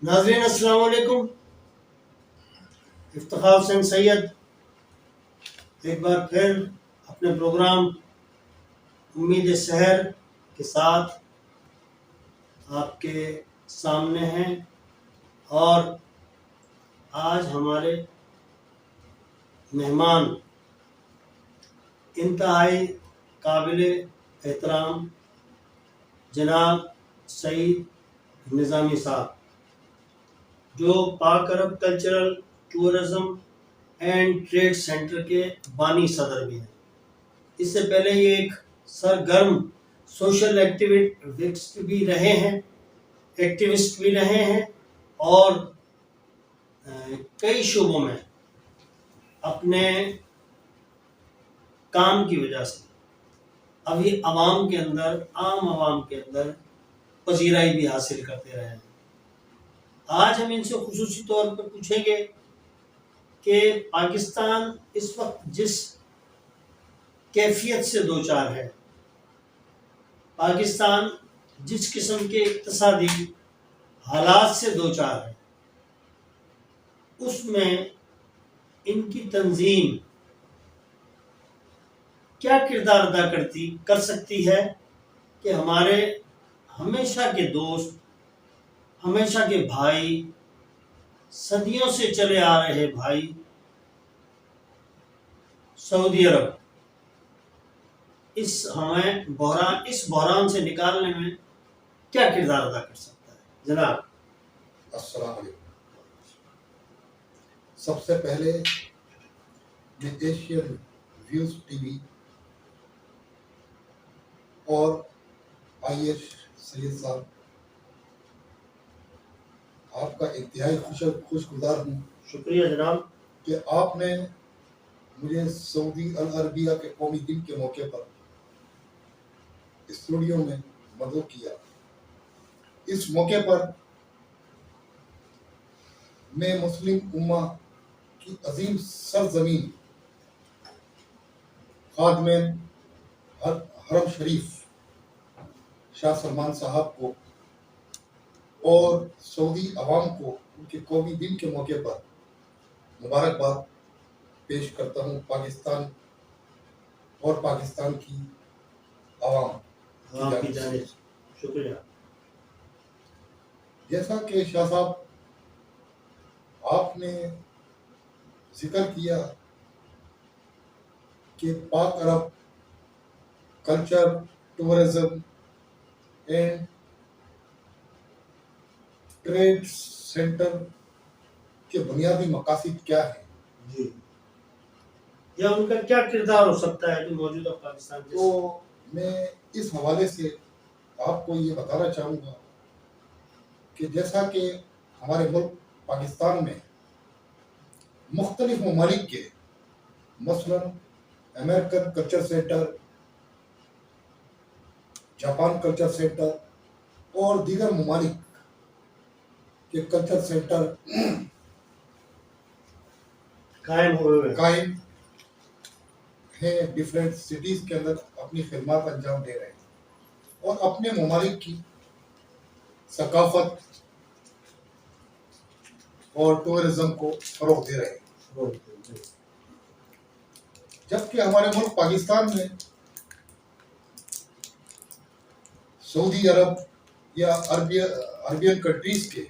ناظرین السلام علیکم. افتخار حسین سید ایک بار پھر اپنے پروگرام امید سحر کے ساتھ آپ کے سامنے ہیں، اور آج ہمارے مہمان انتہائی قابل احترام جناب سعید نظامی صاحب، جو Pak Arab Cultural Tourism and trade Centre کے بانی صدر بھی ہیں. اس سے پہلے یہ ایک سرگرم سوشل ایکٹیوسٹ بھی رہے ہیں اور کئی شعبوں میں اپنے کام کی وجہ سے ابھی عام عوام کے اندر پذیرائی بھی حاصل کرتے رہے ہیں. آج ہم ان سے خصوصی طور پر پوچھیں گے کہ پاکستان اس وقت جس کیفیت سے دوچار ہے، پاکستان جس قسم کے اقتصادی حالات سے دوچار ہے، اس میں ان کی تنظیم کیا کردار ادا کر سکتی ہے کہ ہمارے ہمیشہ کے دوست، ہمیشہ کے بھائی، صدیوں سے چلے آ رہے بھائی سعودی عرب اس بحران سے نکالنے میں کیا کردار ادا کر سکتا ہے؟ جناب السلام علیکم. سب سے پہلے میں ایشین ویوز ٹی وی اور آئی ایس سید صاحب آپ کا انتہائی خوش گزار ہوں. شکریہ جناب کہ آپ نے مجھے سعودی العربیہ کے قومی دن کے موقع پر اسٹوڈیو میں مدعو کیا. اس موقع پر میں مسلم امہ کی عظیم سرزمین خادمین حرم شریف شاہ سلمان صاحب کو اور سعودی عوام کو ان کے قومی دن کے موقع پر مبارکباد پیش کرتا ہوں. پاکستان اور پاکستان کی عوام کی جانب سے شکریہ. جیسا کہ شاہ صاحب آپ نے ذکر کیا کہ Pak Arab Culture tourism and trade Centre کے بنیادی مقاصد کیا ہیں، جی، یا ان کا کیا کردار ہو سکتا ہے جو موجودہ پاکستان کے؟ تو میں اس حوالے سے آپ کو یہ بتانا چاہوں گا کہ جیسا کہ ہمارے ملک پاکستان میں مختلف ممالک کے مثلا American culture centre, Japan culture centre اور دیگر ممالک کے کلچر سینٹر قائم ہیں، ڈفرینٹ سٹیز کے اندر اپنی خدمات انجام دے رہے ہیں اور اپنے ممالک کی ثقافت اور ٹورزم کو فروغ دے رہے ہیں. جبکہ ہمارے ملک پاکستان میں سعودی عرب یا عربین کنٹریز کے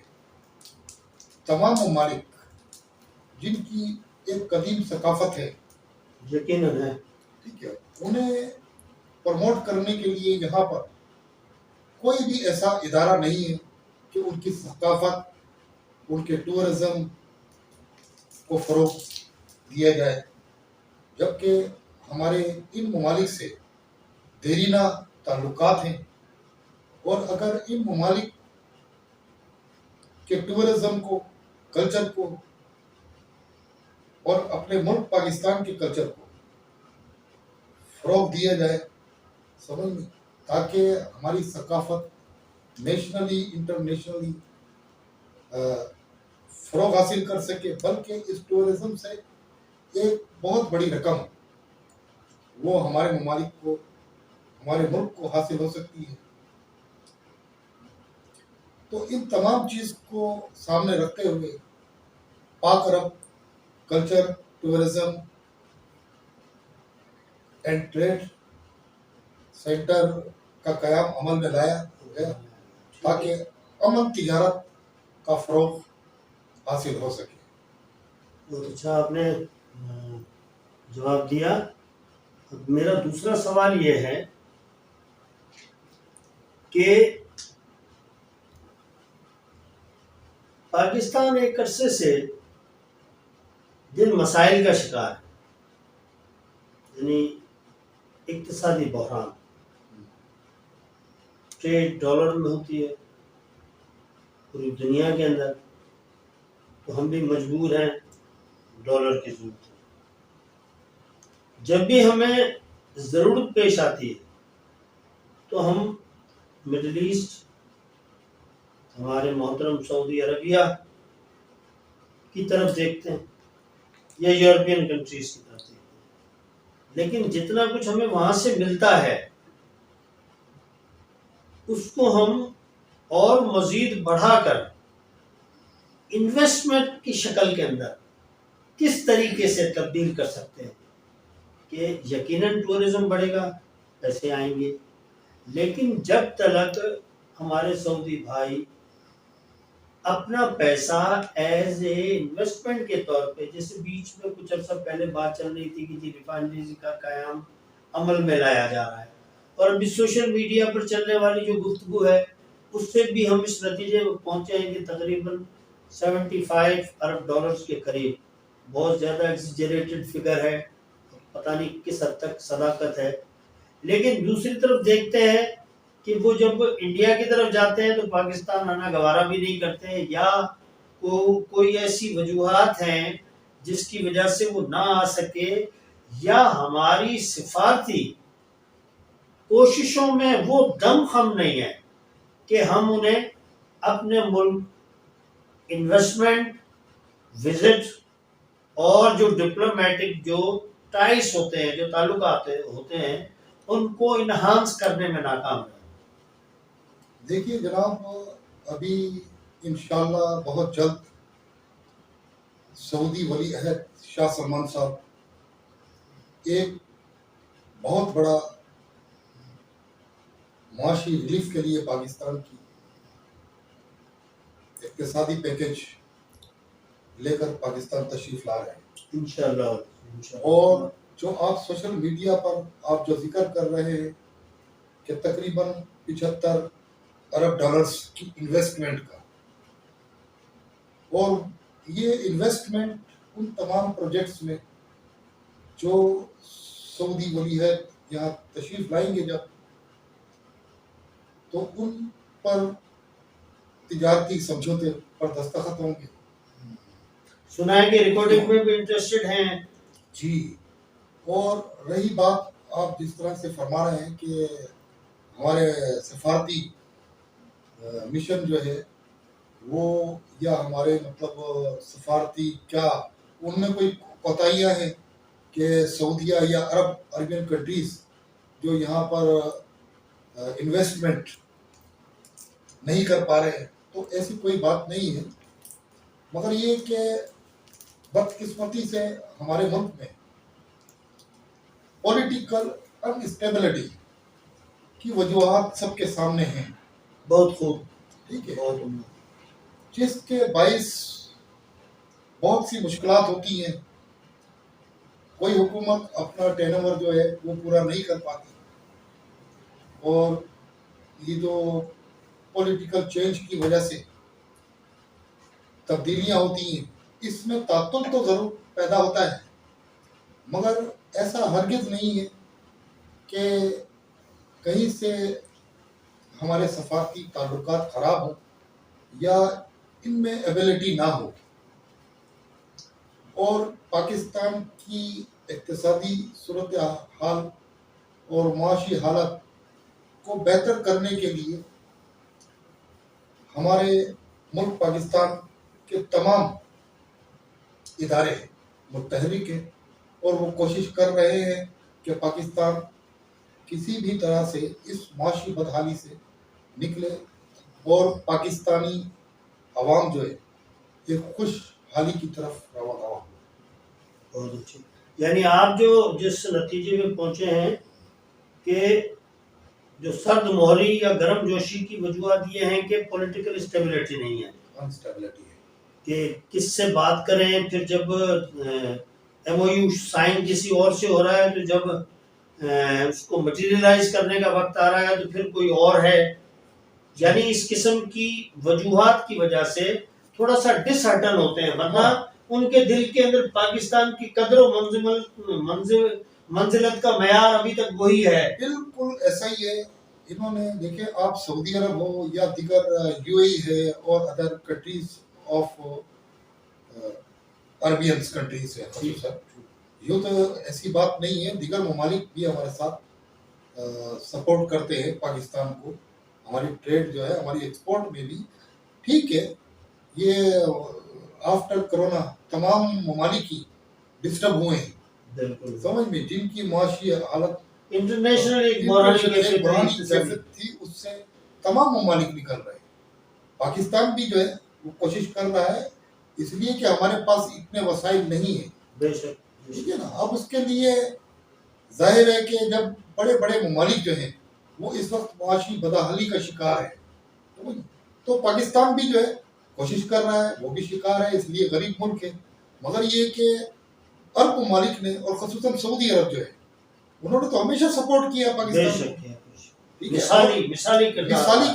تمام ممالک جن کی ایک قدیم ثقافت ہے، یقیناً ہے، ٹھیک ہے، انہیں پروموٹ کرنے کے لیے یہاں پر کوئی بھی ایسا ادارہ نہیں ہے کہ ان کی ثقافت، ان کے ٹورزم کو فروغ دیا جائے. جبکہ ہمارے ان ممالک سے دیرینہ تعلقات ہیں، اور اگر ان ممالک کے ٹورزم کو، کلچر کو اور اپنے ملک پاکستان کے کلچر کو فروغ دیا جائے، سمجھ میں، تاکہ ہماری ثقافت نیشنلی انٹرنیشنلی فروغ حاصل کر سکے، بلکہ اس ٹورزم سے ایک بہت بڑی رقم وہ ہمارے ممالک کو، ہمارے ملک کو حاصل ہو سکتی ہے. تو ان تمام چیز کو سامنے رکھتے ہوئے Pak Arab Culture tourism and trade Centre کا قیام عمل میں لایا گیا تاکہ امن تجارت کا فروغ حاصل ہو سکے. بہت اچھا آپ نے جواب دیا. اب میرا دوسرا سوال یہ ہے کہ پاکستان ایک عرصے سے جن مسائل کا شکار ہے، یعنی اقتصادی بحران، ٹریڈ ڈالر میں ہوتی ہے پوری دنیا کے اندر، تو ہم بھی مجبور ہیں ڈالر کی ضرورت ہے. جب بھی ہمیں ضرورت پیش آتی ہے تو ہم مڈل ایسٹ، ہمارے محترم سعودی عربیہ کی طرف دیکھتے ہیں یا یورپین کنٹریز کی طرف دیکھتے ہیں. لیکن جتنا کچھ ہمیں وہاں سے ملتا ہے اس کو ہم اور مزید بڑھا کر انویسٹمنٹ کی شکل کے اندر کس طریقے سے تبدیل کر سکتے ہیں کہ یقیناً ٹورزم بڑھے گا، پیسے آئیں گے، لیکن جب تک ہمارے سعودی بھائی اپنا پیسہ ایز اے انویسٹمنٹ کے طور پہ، جیسے بیچ میں کچھ عرصہ پہلے بات چل رہی تھی کہ جی ریفائنریز کا قیام عمل میں لایا جا رہا ہے، اور ابھی سوشل میڈیا پر چلنے والی جو گفتگو ہے اس سے بھی ہم اس نتیجے میں پہنچے ہیں کہ تقریباً 75 ارب ڈالرز کے قریب، بہت زیادہ ایگزیجریٹڈ فگر ہے، پتہ نہیں کس حد تک صداقت ہے. لیکن دوسری طرف دیکھتے ہیں کہ وہ جب انڈیا کی طرف جاتے ہیں تو پاکستان آنا گوارا بھی نہیں کرتے، یا کوئی ایسی وجوہات ہیں جس کی وجہ سے وہ نہ آ سکے، یا ہماری سفارتی کوششوں میں وہ دم خم نہیں ہے کہ ہم انہیں اپنے ملک انویسٹمنٹ، وزٹ اور جو ڈپلومیٹک جو ٹائز ہوتے ہیں، جو تعلقات ہوتے ہیں، ان کو انہانس کرنے میں ناکام رہے. دیکھیے جناب، ابھی انشاءاللہ بہت جلد سعودی ولی عہد شاہ سلمان صاحب ایک بہت بڑا معاشی ریلیف کے لیے پاکستان کی اقتصادی پیکج لے کر پاکستان تشریف لا رہے ہیں انشاءاللہ. اور جو آپ سوشل میڈیا پر آپ جو ذکر کر رہے ہیں کہ تقریباً 75 ارب ڈالرز کی انویسٹمنٹ کا، اور یہ انویسٹمنٹ ان تمام پروجیکٹس میں جو سعودی ولی عہد یہاں تشریف لائیں گے جب، تو ان پر تجارتی سمجھوتے پر دستخط ہوں گے. سنا ہے کہ ریکارڈنگ میں بھی انٹرسٹڈ ہیں. جی، اور رہی بات آپ جس طرح سے فرما رہے ہیں کہ ہمارے سفارتی مشن جو ہے وہ، یا ہمارے مطلب سفارتی کیا ان میں کوئی کوتاہیاں ہیں کہ سعودیہ یا عربین کنٹریز جو یہاں پر انویسٹمنٹ نہیں کر پا رہے ہیں، تو ایسی کوئی بات نہیں ہے. مگر یہ کہ بدقسمتی سے ہمارے ملک میں پولیٹیکل انسٹیبلٹی کی وجوہات سب کے سامنے ہیں. بہت خوب. ٹھیک ہے، بہت عمدہ. جس کے باعث بہت سی مشکلات ہوتی ہیں. کوئی حکومت اپنا ٹرن اوور جو ہے وہ پورا نہیں کر پاتی، اور یہ جو پولیٹیکل چینج کی وجہ سے تبدیلیاں ہوتی ہیں، اس میں تعطل تو ضرور پیدا ہوتا ہے، مگر ایسا ہرگز نہیں ہے کہ کہیں سے ہمارے سفارتی تعلقات خراب ہوں یا ان میں ایبلٹی نہ ہو. اور پاکستان کی اقتصادی صورتحال اور معاشی حالت کو بہتر کرنے کے لیے ہمارے ملک پاکستان کے تمام ادارے متحرک ہیں، اور وہ کوشش کر رہے ہیں کہ پاکستان کسی بھی طرح سے اس معاشی بدحالی سے نکلے اور پاکستانی عوام جو ہے ایک خوشحالی کی طرف روانہ ہو. بہت اچھی. یعنی آپ جو جس نتیجے میں پہنچے ہیں کہ جو سرد مہری یا گرم جوشی کی وجوہات یہ ہیں کہ پولیٹیکل اسٹیبلٹی نہیں ہے, انسٹیبلٹی ہے. کہ کس سے بات کریں. پھر جب ایم او یو سائن کسی اور سے ہو رہا ہے تو جب اس کو مٹیریلائز کرنے کا وقت آ رہا ہے تو پھر کوئی اور ہے. یعنی اس قسم کی وجوہات کی وجہ سے تھوڑا سا ڈس ہرٹن ہوتے ہیں, ورنہ ان کے دل کے اندر پاکستان کی قدر و منزلت کا معیار ابھی تک وہی ہے. بالکل ایسا ہی ہے. انہوں نے دیکھیں, آپ سعودی عرب ہو یا دیگر یو اے ہے اور other countries of Arabian countries ہے خصوصاً, یہ تو ایسی بات نہیں ہے. دیگر ممالک بھی ہمارے ساتھ سپورٹ کرتے ہیں پاکستان کو. ہماری ٹریڈ جو ہے, ہماری ایکسپورٹ میں بھی ٹھیک ہے. یہ آفٹر کرونا تمام ممالک ہی ڈسٹرب ہوئے ہیں, بالکل سمجھ میں, جن کی معاشی حالت انٹرنیشنل ایک برہانی کیفیت تھی, اس سے تمام ممالک نکل رہے ہیں. پاکستان بھی جو ہے وہ کوشش کر رہا ہے, اس لیے کہ ہمارے پاس اتنے وسائل نہیں ہیں. بے شک. ٹھیک ہے نا. اب اس کے لیے ظاہر ہے کہ جب بڑے بڑے ممالک جو ہیں وہ اس وقت معاشی بدحالی کا شکار ہے, تو پاکستان بھی جو ہے کوشش کر رہا ہے, وہ بھی شکار ہے, اس لیے غریب ملک ہے. مگر یہ کہ عرب ممالک نے اور خصوصاً سعودی عرب جو ہے انہوں نے تو ہمیشہ سپورٹ کیا پاکستان کو. مثالی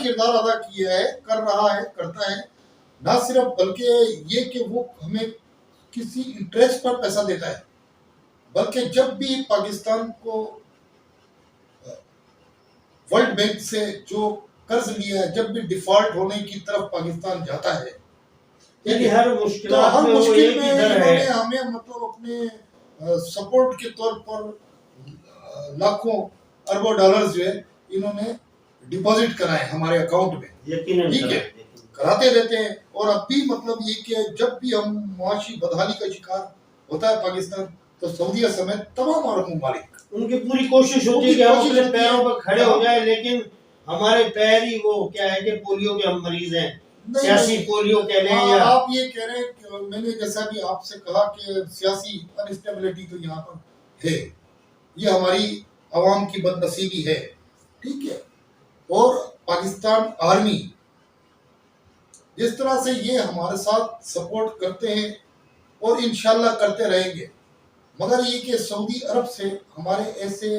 کردار ادا کیا ہے, کر رہا ہے, کرتا ہے. نہ صرف بلکہ یہ کہ وہ ہمیں کسی انٹرسٹ پر پیسہ دیتا ہے, بلکہ جب بھی پاکستان کو ورلڈ بینک سے جو قرض لیا ہے, جب بھی ڈیفالٹ ہونے کی طرف پاکستان جاتا ہے, یعنی ہر تو مشکلات ہر میں وہ مشکل ایک میں ہی در انہوں ہے. نے ہمیں مطلب اپنے سپورٹ کے طور پر لاکھوں اربوں ڈالرز جو ہے انہوں نے ڈپازٹ کرائے ہمارے اکاؤنٹ میں. یقیناً ٹھیک ہے, کراتے رہتے ہیں. اور اب بھی مطلب یہ کہ جب بھی ہم معاشی بدحالی کا شکار ہوتا ہے پاکستان, تو سعودیہ سمیت تمام عرب ممالک ان کی پوری کوشش ہوتی ہے کہ ہم اپنے پیروں پر کھڑے ہو جائیں, لیکن ہمارے پیر ہی وہ کیا ہے کہ پولیو کے ہم مریض ہیں, سیاسی پولیو کہہ لیں یا آپ یہ کہہ رہے ہیں کہ میں نے جیسا بھی آپ سے کہا کہ سیاسی انسٹیبلٹی تو یہاں پر ہے, یہ ہماری عوام کی بد نصیبی ہے. ٹھیک ہے. اور پاکستان آرمی جس طرح سے یہ ہمارے ساتھ سپورٹ کرتے ہیں اور انشاءاللہ کرتے رہیں گے, مگر یہ کہ سعودی عرب سے ہمارے ایسے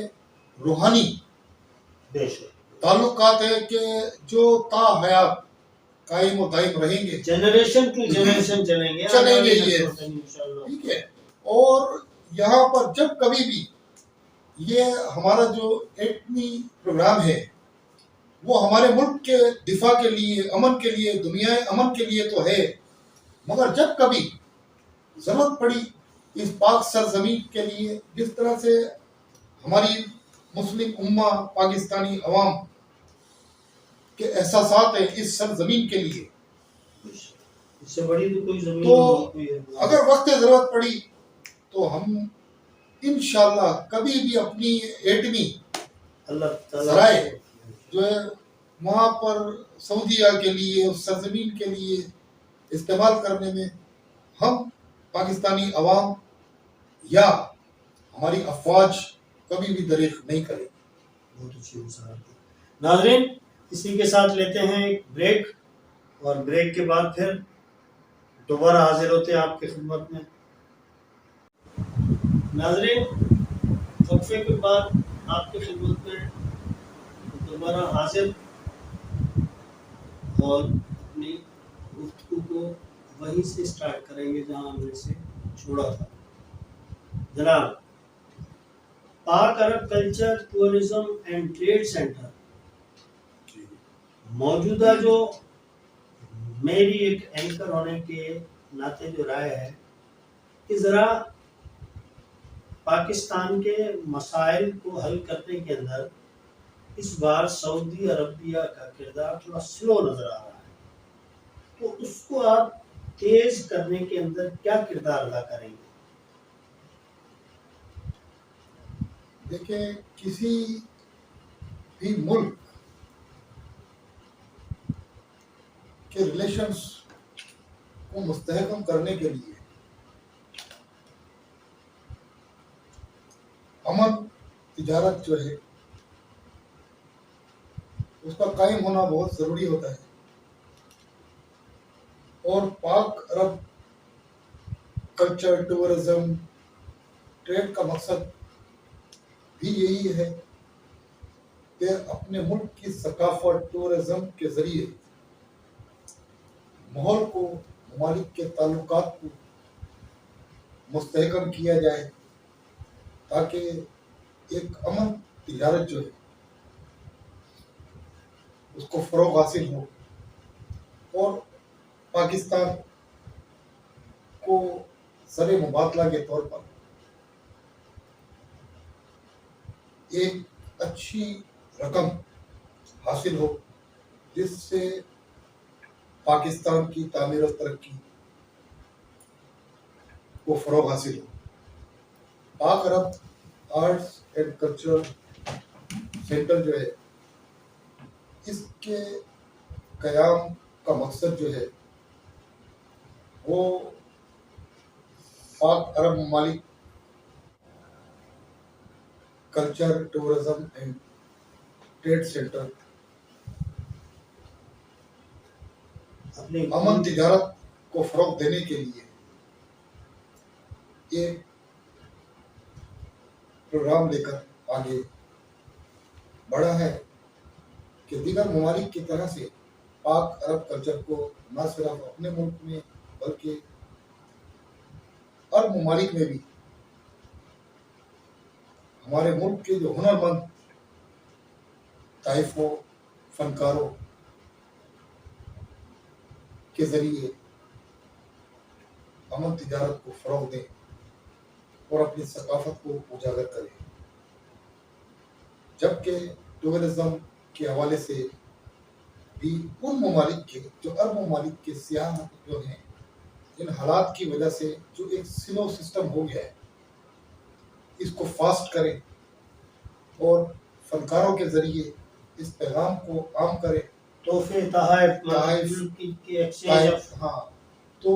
روحانی تعلقات ہیں کہ جو تا حیات قائم و دائم رہیں گے, جنریشن ٹو جنریشن چلیں گے یہ ٹھیک ہے. اور یہاں پر جب کبھی بھی یہ ہمارا جو ایٹمی پروگرام ہے وہ ہمارے ملک کے دفاع کے لیے, امن کے لیے, دنیا امن کے لیے تو ہے, مگر جب کبھی ضرورت پڑی اس پاک سرزمین کے لیے, جس طرح سے ہماری مسلم امہ پاکستانی عوام کے احساسات ہیں اس سرزمین کے لیے, اس سے بڑی تو کوئی زمین تو اگر وقت ضرورت پڑی تو ہم انشاءاللہ کبھی بھی اپنی ایٹمی ذرائع جو ہے وہاں پر سعودیہ کے لیے, اس سرزمین کے لیے استعمال کرنے میں ہم پاکستانی عوام یا ہماری افواج کبھی بھی دریغ نہیں کرے. بہت اچھی مثال. ناظرین, اسی کے ساتھ لیتے ہیں ایک بریک, اور بریک کے بعد پھر دوبارہ حاضر ہوتے ہیں آپ کی خدمت میں. ناظرین, وقفے کے بعد آپ کی خدمت میں دوبارہ حاضر, اور اپنی گفتگو کو وہیں سے سٹارٹ کریں گے جہاں ہم نے سے چھوڑا تھا. جناب, Pak Arab Culture tourism and trade Centre موجودہ جو میری ایک اینکر ہونے کے ناطے جو رائے ہے کہ ذرا پاکستان کے مسائل کو حل کرنے کے اندر اس بار سعودی عربیہ کا کردار تھوڑا سلو نظر آ رہا ہے, تو اس کو آپ تیز کرنے کے اندر کیا کردار ادا کریں گے؟ دیکھیں, کسی بھی ملک کہ ریلیشنس کو مستحکم کرنے کے لیے امن تجارت جو ہے اس کا قائم ہونا بہت ضروری ہوتا ہے، اور پاک عرب کلچر، ٹورزم، ٹریڈ کا مقصد بھی یہی ہے کہ اپنے ملک کی ثقافت، ٹورزم کے ذریعے ماحول کو، ممالک کے تعلقات کو مستحکم کیا جائے، تاکہ ایک امن تجارت جو ہے اس کو فروغ حاصل ہو، اور پاکستان کو زر مبادلہ کے طور پر ایک اچھی رقم حاصل ہو، جس سے پاکستان کی تعمیر و ترقی کو فروغ حاصل ہو۔ پاک عرب آرٹس اینڈ کلچر سینٹر جو ہے، اس کے قیام کا مقصد جو ہے وہ پاک عرب ممالک culture, tourism and trade center اپنے امن تجارت کو فروغ دینے کے لیے ایک پروگرام لے کر آگے بڑھا ہے کہ دیگر ممالک کی طرح سے پاک عرب کلچر کو نہ صرف اپنے ملک میں بلکہ عرب ممالک میں بھی ہمارے ملک کے جو ہنرمند طائفوں، فنکاروں کے ذریعے امن تجارت کو فروغ دیں اور اپنی ثقافت کو اجاگر کریں، جبکہ ٹورزم کے حوالے سے بھی ان ممالک کے، جو عرب ممالک کے سیاح جو ہیں، ان حالات کی وجہ سے جو ایک سلو سسٹم ہو گیا ہے، اس کو فاسٹ کریں اور فنکاروں کے ذریعے اس پیغام کو عام کریں، تحفے، تحائف تحائف کی ایکسچینج، ہاں، تو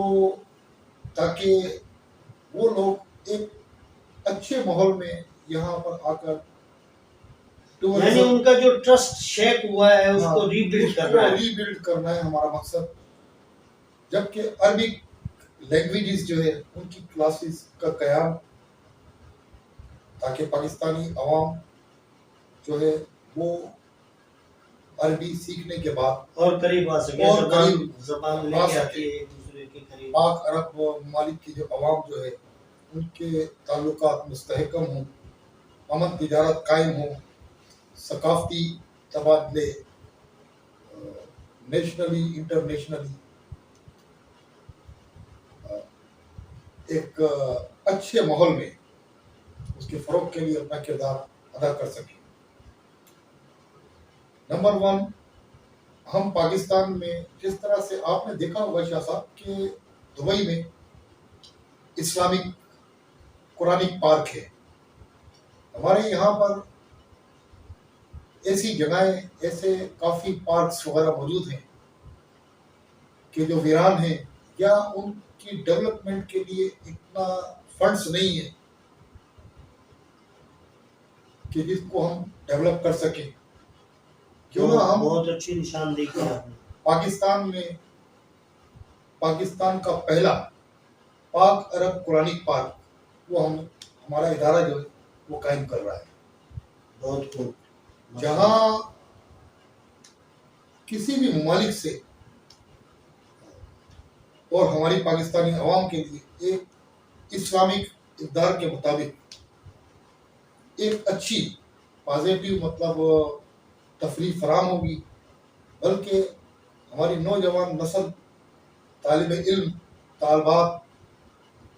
تاکہ وہ لوگ ایک اچھے ماحول میں یہاں پر آ کر یعنی ان کا جو ٹرسٹ شیک ہوا ہے اس کو ری بلڈ کرنا ہے، ری بلڈ کرنا ہے ہمارا مقصد، جبکہ عربک لینگویجز جو ہے ان کی کلاسز کا قیام، تاکہ پاکستانی عوام جو ہے وہ عربی سیکھنے کے بعد اور قریب آ سکے، اور قریب زبان لے آ کے سکے، آتی ہے ایک دوسرے کے قریب۔ پاک عرب ممالک کی جو عوام جو ہے ان کے تعلقات مستحکم ہوں، امن تجارت قائم ہوں، ثقافتی تبادلے نیشنلی انٹرنیشنلی ایک اچھے ماحول میں اس کے فروغ کے لیے اپنا کردار ادا کر سکیں۔ نمبر 1، ہم پاکستان میں جس طرح سے آپ نے دیکھا ہوگا شاہ صاحب کہ دبئی میں اسلامک قرآنک پارک ہے، ہمارے یہاں پر ایسی جگہیں، ایسے کافی پارکس وغیرہ موجود ہیں کہ جو ویران ہیں، یا ان کی ڈیولپمنٹ کے لیے اتنا فنڈز نہیں ہے کہ جس کو ہم ڈیولپ کر سکیں۔ کیوں نہ ہم بہت اچھی نشاندہی کی آپ نے۔ پاکستان میں پاکستان کا پہلا پاک عرب قرآنک پارک وہ ہمارا ادارہ جو ہے وہ قائم کر رہا ہے، بہت خوب، جہاں کسی بھی ممالک سے اور ہماری پاکستانی عوام کے لیے ایک اسلامک اقدار کے مطابق ایک اچھی پازیٹیو تفریح فراہم ہوگی، بلکہ ہماری نوجوان نسل، طالب علم، طالبات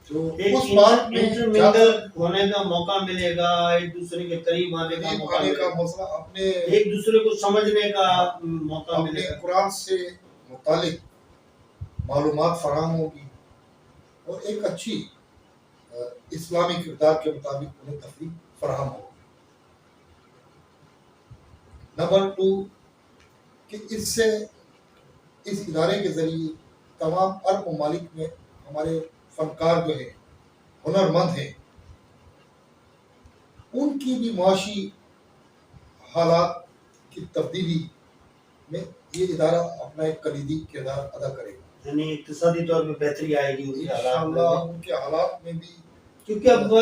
جو اس بات میں انٹرمنگل ہونے کا موقع ملے گا، ایک دوسرے کے قریب آنے کا موقع ملے گا، مسئلہ اپنے ایک دوسرے کو سمجھنے کا موقع اپنے ملے گا، قرآن سے متعلق معلومات فراہم ہوگی، اور ایک اچھی اسلامی کردار کے مطابق انہیں تفریح فراہم ہوگی۔ نمبر 2 کہ اس سے اس ادارے کے ذریعے تمام عرب ممالک میں ہمارے فنکار جو ہیں، ہنرمند ہیں، ان کی بھی معاشی حالات کی تبدیلی میں یہ ادارہ اپنا ایک کلیدی کردار ادا کرے گا۔ یعنی اقتصادی طور پہ بہتری آئے گی ان کے حالات میں انشاءاللہ بھی۔ ان کے حالات میں بھی، کیونکہ اب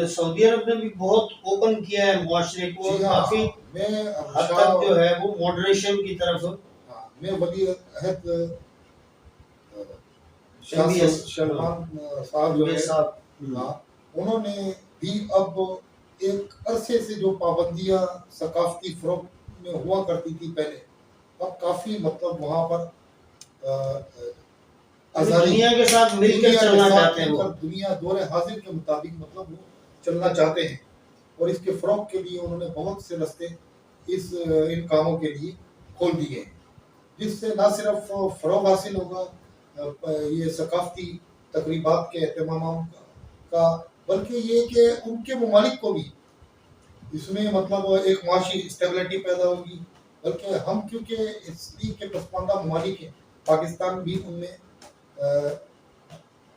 سعودی عرب نے بھی بہت اوپن کیا ہے معاشرے کو، جی ہاں، کافی میں حد تک جو ہے وہ ماڈریشن کی طرف میں ولی عہد MBS سلمان صاحب جو ہے، صاحب ہاں، انہوں نے بھی اب ایک عرصے سے جو پابندیاں ثقافتی فروغ میں ہوا کرتی تھی پہلے، اب کافی مطلب وہاں پر آزادی دنیا کے ساتھ مل دنیا کر کے چلنا ساتھ چاہتے ہیں مل وہ۔ کر دنیا دور حاضر کے مطابق مطلب وہ چلنا چاہتے ہیں، اور اس کے فروغ کے لیے انہوں نے بہت سے راستے ان کاموں کے لیے کھول دیے ہیں، جس سے نہ صرف فروغ حاصل ہوگا یہ ثقافتی تقریبات کے اہتمامات کا، بلکہ یہ کہ ان کے ممالک کو بھی اس میں مطلب ایک معاشی اسٹیبلٹی پیدا ہوگی، بلکہ ہم کیونکہ اس لیے کے پسماندہ ممالک ہیں، پاکستان بھی ان میں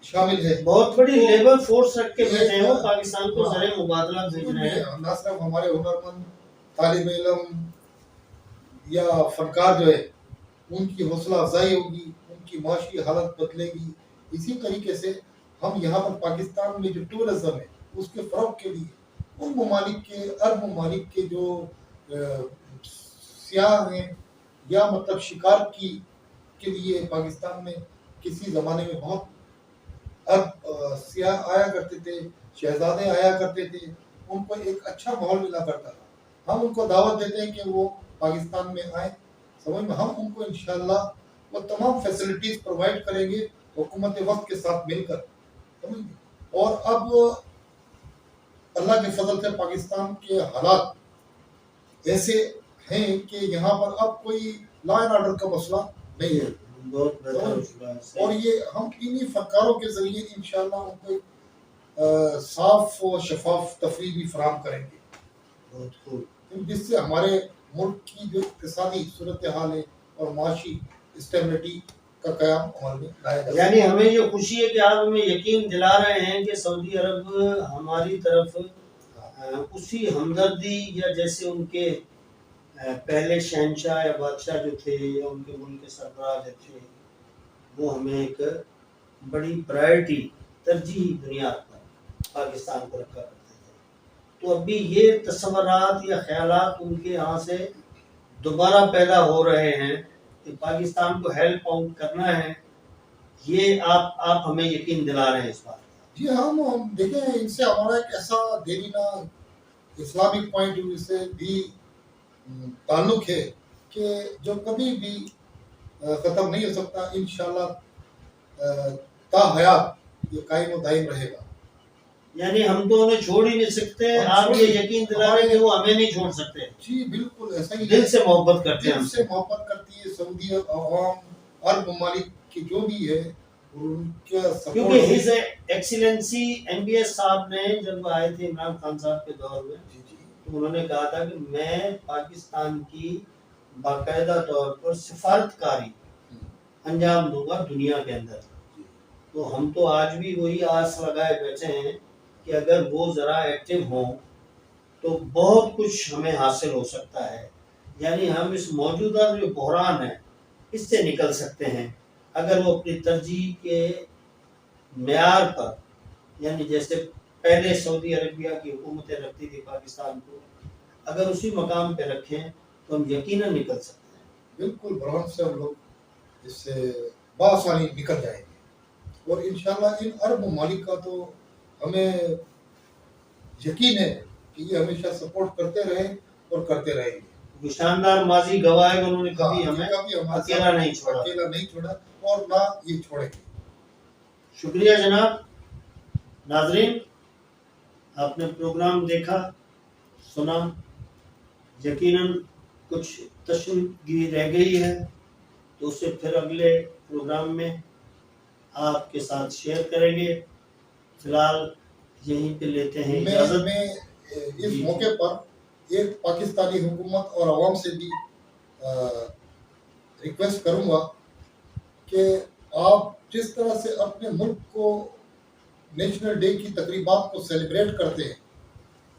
شامل ہے، بہت بڑی تو لیبر فورس رکھ کے یہ بیٹھے ہیں وہ، پاکستان کو ہاں، زرعی مبادلہ بھیج رہے ہیں۔ نہ صرف ہمارے ہنرمند طالب علم یا فنکار جو ہے ان کی حوصلہ افزائی ہوگی، ان کی معاشی حالت بدلے گی، اسی طریقے سے ہم یہاں پر پاکستان میں جو ٹورزم ہے اس کے فروغ کے لیے ان ممالک کے، عرب ممالک کے جو سیاح ہیں یا مطلب شکار کے لیے پاکستان میں کسی زمانے میں بہت عرب سیاح آیا کرتے تھے، شہزادے آیا کرتے تھے، ان کو ایک اچھا ماحول ملا کرتا تھا، ہم ان کو دعوت دیتے ہیں کہ وہ پاکستان میں آئیں، سمجھ میں ہم ان کو انشاءاللہ وہ تمام فیسلٹیز پرووائڈ کریں گے حکومت وقت کے ساتھ مل کر، سمجھ گئے۔ اور اب اللہ کے فضل سے پاکستان کے حالات ایسے ہیں کہ یہاں پر اب کوئی لا اینڈ آرڈر کا مسئلہ نہیں ہے، بہت بہتر، اور یہ ہم انہی فنکاروں کے ذریعے انشاءاللہ ان کو ایک صاف و شفاف تفریح بھی فراہم کریں گے، بہت خوب۔ جس سے ہمارے ملک کی جو اقتصادی صورتحال ہے اور معاشی اسٹیبلٹی کا قیام عمل میں لایا جا سکے۔ یعنی ہمیں یہ خوشی ہے کہ آپ ہمیں یقین دلا رہے ہیں کہ سعودی عرب ہماری طرف اسی ہمدردی یا جیسے ان کے پہلے شہنشاہ یا بادشاہ جو تھے یا ان کے ملک کے سربراہ جو تھے، وہ ہمیں ایک بڑی پرائرٹی ترجیحی بنیاد پر پاکستان کو رکھا کرتے تھے، تو ابھی یہ تصورات یا خیالات ان کے یہاں سے دوبارہ پیدا ہو رہے ہیں کہ پاکستان کو ہیلپ آؤٹ کرنا ہے، یہ آپ ہمیں یقین دلا رہے ہیں اس بات کا۔ جی ہم دیکھیں ان سے ہمارا ایک ایسا دیرینہ اسلامک پوائنٹ ویو سے بھی تعلق ہے کہ جو کبھی بھی ختم نہیں ہو سکتا، انشاءاللہ تا حیات یہ قائم و دائم رہے گا۔ یعنی ہم تو انہیں چھوڑ ہی نہیں سکتے، آپ یہ یقین دلا رہے ہیں کہ وہ ہمیں نہیں چھوڑ سکتے، جی بالکل ایسا ہی دل سے محبت کرتے ہیں دل سے محبت کرتی ہے سعودی عوام، عرب ممالک کی جو بھی ہے ان کا کیونکہ سپورٹ۔ ہز ایکسیلنسی MBS صاحب نے جب آئے تھے عمران خان صاحب کے دور میں، تو انہوں نے کہا تھا کہ میں پاکستان کی باقاعدہ طور پر سفارتکاری انجام دوں گا دنیا کے اندر، تو ہم تو آج بھی وہی آس لگائے بیٹھے ہیں کہ اگر وہ ذرا ایکٹیو ہوں تو بہت کچھ ہمیں حاصل ہو سکتا ہے، یعنی ہم اس موجودہ جو بحران ہے اس سے نکل سکتے ہیں اگر وہ اپنی ترجیح کے معیار پر، یعنی جیسے پہلے سعودی عربیہ کی حکومتیں رکھتی تھی پاکستان کو، اگر اسی مقام پہ رکھیں تو ہم یقیناً نکل سکتے ہیں۔ بالکل بحران سے ہم لوگ اس سے بآسانی نکل جائیں گے، اور انشاءاللہ ان عرب ممالک کا تو ہمیں یقین ہے کہ یہ ہمیشہ سپورٹ کرتے رہیں اور کرتے رہیں گے۔ وہ شاندار ماضی گواہ ہے کہ انہوں نے کبھی ہاں، ہمیں کبھی ہمارے اکیلا ساتھ نہیں چھوڑا۔ اکیلا نہیں چھوڑا اور نہ یہ چھوڑیں گے۔ شکریہ جناب۔ ناظرین، آپ نے پروگرام دیکھا، سنا، یقیناً کچھ تشنگی رہ گئی ہے تو اسے پھر اگلے پروگرام میں آپ کے ساتھ شیئر کریں گے۔ فی الحال یہیں پہ لیتے ہیں اجازت۔ میں اس موقع پر ایک پاکستانی حکومت اور عوام سے بھی ریکویسٹ کروں گا کہ آپ جس طرح سے اپنے ملک کو نیشنل ڈے کی تقریبات کو سیلیبریٹ کرتے ہیں،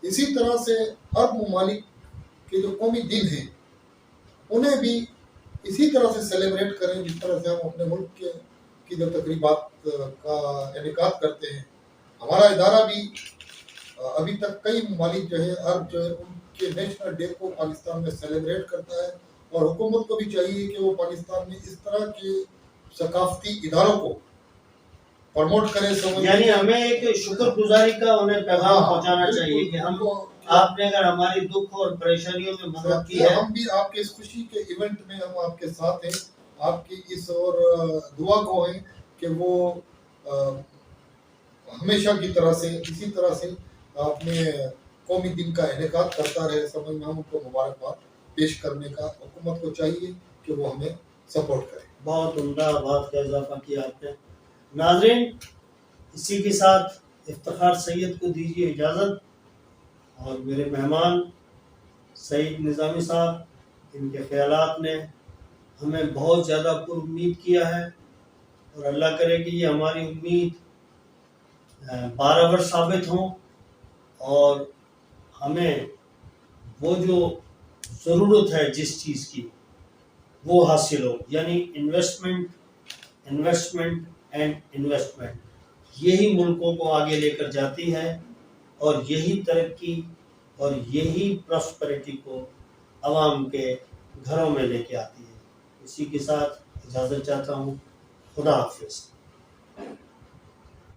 اسی طرح سے ہر ممالک کے جو قومی دن ہیں انہیں بھی اسی طرح سے سیلیبریٹ کریں جس طرح سے ہم اپنے ملک کی جو تقریبات کا انعقاد کرتے ہیں۔ ہمارا ادارہ بھی ابھی تک کئی ممالک جو ہے عرب جو ہے ان کے نیشنل ڈے کو پاکستان میں سیلیبریٹ کرتا ہے، اور حکومت کو بھی چاہیے کہ وہ پاکستان میں اس طرح کے ثقافتی اداروں کو پروموٹ کرے۔ یعنی ہمیں ایک شکر گزاری کا انہیں پیغام پہنچانا چاہیے کہ ہم آپ نے اگر ہماری دکھ اور پریشانیوں میں مدد کی ہے، ہم بھی آپ کے اس خوشی کے ایونٹ میں ہم آپ کے ساتھ ہیں، آپ کی اس اور دعا کو ہیں کہ وہ ہمیشہ کی طرح سے اسی طرح سے اپنے قومی دن کا انعقاد کرتا رہے۔ سمجھ میں ہم ان کو مبارکباد پیش کرنے کا حکومت کو چاہیے کہ وہ ہمیں سپورٹ کرے۔ بہت عمدہ بات کا اضافہ کیا آپ نے۔ ناظرین، اسی کے ساتھ افتخار سید کو دیجیے اجازت، اور میرے مہمان سعید نظامی صاحب، ان کے خیالات نے ہمیں بہت زیادہ پر امید کیا ہے، اور اللہ کرے کہ یہ ہماری امید برابر ثابت ہوں، اور ہمیں وہ جو ضرورت ہے جس چیز کی وہ حاصل ہو، یعنی انویسٹمنٹ اینڈ انویسٹمنٹ یہی ملکوں کو آگے لے کر جاتی ہے، اور یہی ترقی اور یہی پراسپیرٹی کو عوام کے گھروں میں لے کے آتی ہے۔ اسی کے ساتھ اجازت چاہتا ہوں، خدا حافظ۔